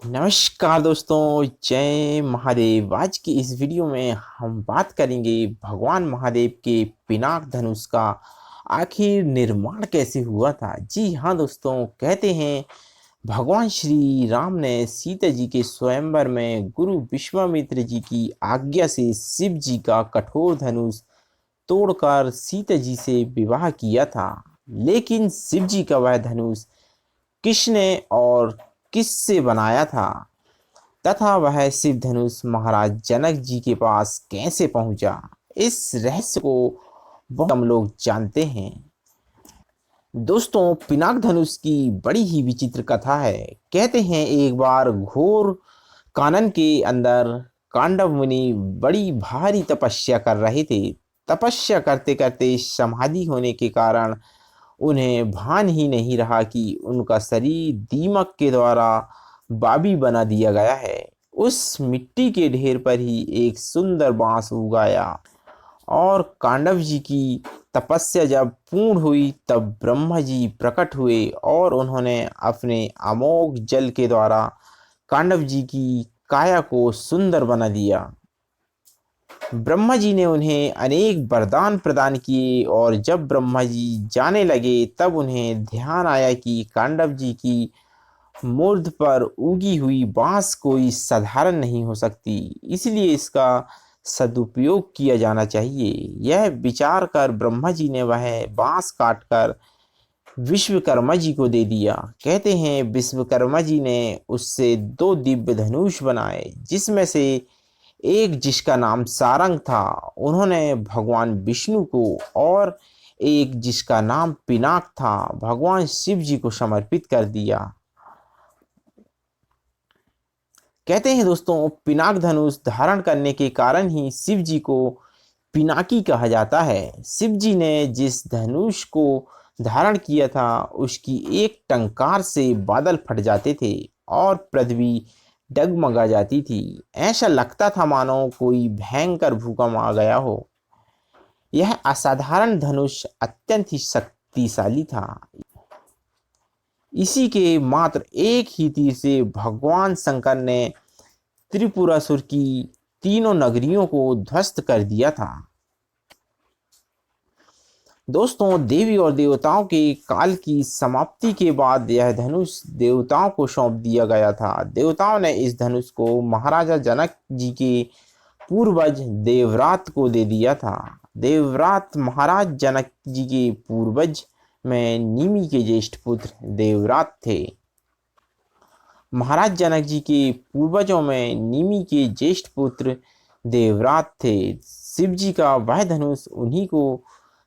नमस्कार दोस्तों, जय महादेव। आज की इस वीडियो में हम बात करेंगे भगवान महादेव के पिनाक धनुष का आखिर निर्माण कैसे हुआ था। जी हाँ दोस्तों, कहते हैं भगवान श्री राम ने सीता जी के स्वयंवर में गुरु विश्वामित्र जी की आज्ञा से शिव जी का कठोर धनुष तोड़कर सीता जी से विवाह किया था। लेकिन शिव जी का वह धनुष किसने और किससे बनाया था तथा वह शिव धनुष महाराज जनक जी के पास कैसे पहुंचा, इस रहस्य को बहुत कम लोग जानते हैं। दोस्तों, पिनाक धनुष की बड़ी ही विचित्र कथा है। कहते हैं एक बार घोर कानन के अंदर कांडव मुनि बड़ी भारी तपस्या कर रहे थे। तपस्या करते करते समाधि होने के कारण उन्हें भान ही नहीं रहा कि उनका शरीर दीमक के द्वारा बाबी बना दिया गया है। उस मिट्टी के ढेर पर ही एक सुंदर बांस उगाया और कांडव जी की तपस्या जब पूर्ण हुई तब ब्रह्मा जी प्रकट हुए और उन्होंने अपने अमोघ जल के द्वारा कांडव जी की काया को सुंदर बना दिया। ब्रह्मा जी ने उन्हें अनेक वरदान प्रदान किए और जब ब्रह्मा जी जाने लगे तब उन्हें ध्यान आया कि कांडव जी की मूर्ध पर उगी हुई बांस कोई साधारण नहीं हो सकती, इसलिए इसका सदुपयोग किया जाना चाहिए। यह विचार कर ब्रह्मा जी ने वह बांस काटकर विश्वकर्मा जी को दे दिया। कहते हैं विश्वकर्मा जी ने उससे दो दिव्य धनुष बनाए, जिसमें से एक जिसका नाम सारंग था उन्होंने भगवान विष्णु को और एक जिसका नाम पिनाक था भगवान शिव जी को समर्पित कर दिया। कहते हैं दोस्तों, पिनाक धनुष धारण करने के कारण ही शिव जी को पिनाकी कहा जाता है। शिव जी ने जिस धनुष को धारण किया था उसकी एक टंकार से बादल फट जाते थे और पृथ्वी डगमगा जाती थी। ऐसा लगता था मानो कोई भयंकर भूकंप आ गया हो। यह असाधारण धनुष अत्यंत ही शक्तिशाली था। इसी के मात्र एक ही तीर से भगवान शंकर ने त्रिपुरासुर की तीनों नगरियों को ध्वस्त कर दिया था। दोस्तों, देवी और देवताओं के काल की समाप्ति के बाद यह धनुष देवताओं को सौंप दिया गया था। देवताओं ने इस धनुष को महाराजा जनक जी के पूर्वज देवव्रत को दे दिया था। देवव्रत महाराज जनक जी के पूर्वज में निमि के ज्येष्ठ पुत्र देवव्रत थे। महाराज जनक जी के पूर्वजों में निमि के ज्येष्ठ पुत्र देवव्रत थे। शिव जी का वह धनुष उन्हीं को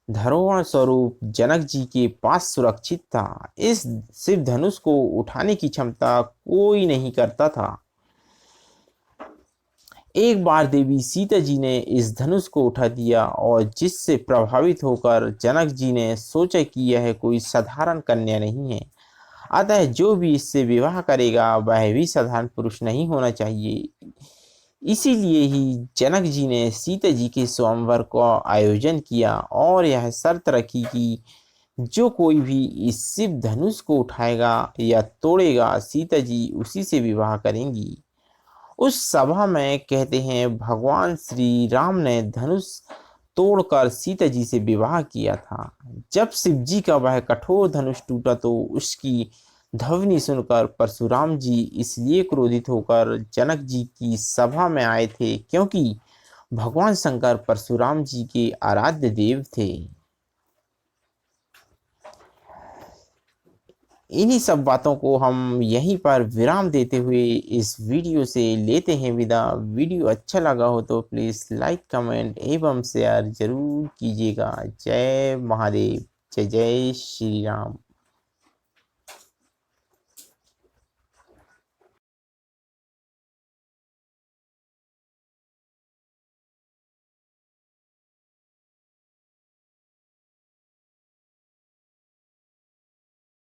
धरोहर स्वरूप जनक जी के पास सुरक्षित था। इस शिव धनुष को उठाने की क्षमता कोई नहीं करता था। एक बार देवी सीता जी ने इस धनुष को उठा दिया और जिससे प्रभावित होकर जनक जी ने सोचा कि यह कोई साधारण कन्या नहीं है, अतः जो भी इससे विवाह करेगा वह भी साधारण पुरुष नहीं होना चाहिए। इसीलिए ही जनक जी ने सीता जी के स्वयंवर का आयोजन किया और यह शर्त रखी कि जो कोई भी इस शिव धनुष को उठाएगा या तोड़ेगा, सीता जी उसी से विवाह करेंगी। उस सभा में कहते हैं भगवान श्री राम ने धनुष तोड़कर सीता जी से विवाह किया था। जब शिव जी का वह कठोर धनुष टूटा तो उसकी ध्वनि सुनकर परशुराम जी इसलिए क्रोधित होकर जनक जी की सभा में आए थे क्योंकि भगवान शंकर परशुराम जी के आराध्य देव थे। इन्हीं सब बातों को हम यहीं पर विराम देते हुए इस वीडियो से लेते हैं विदा। वीडियो अच्छा लगा हो तो प्लीज़ लाइक, कमेंट एवं शेयर जरूर कीजिएगा। जय महादेव, जय जय श्री राम।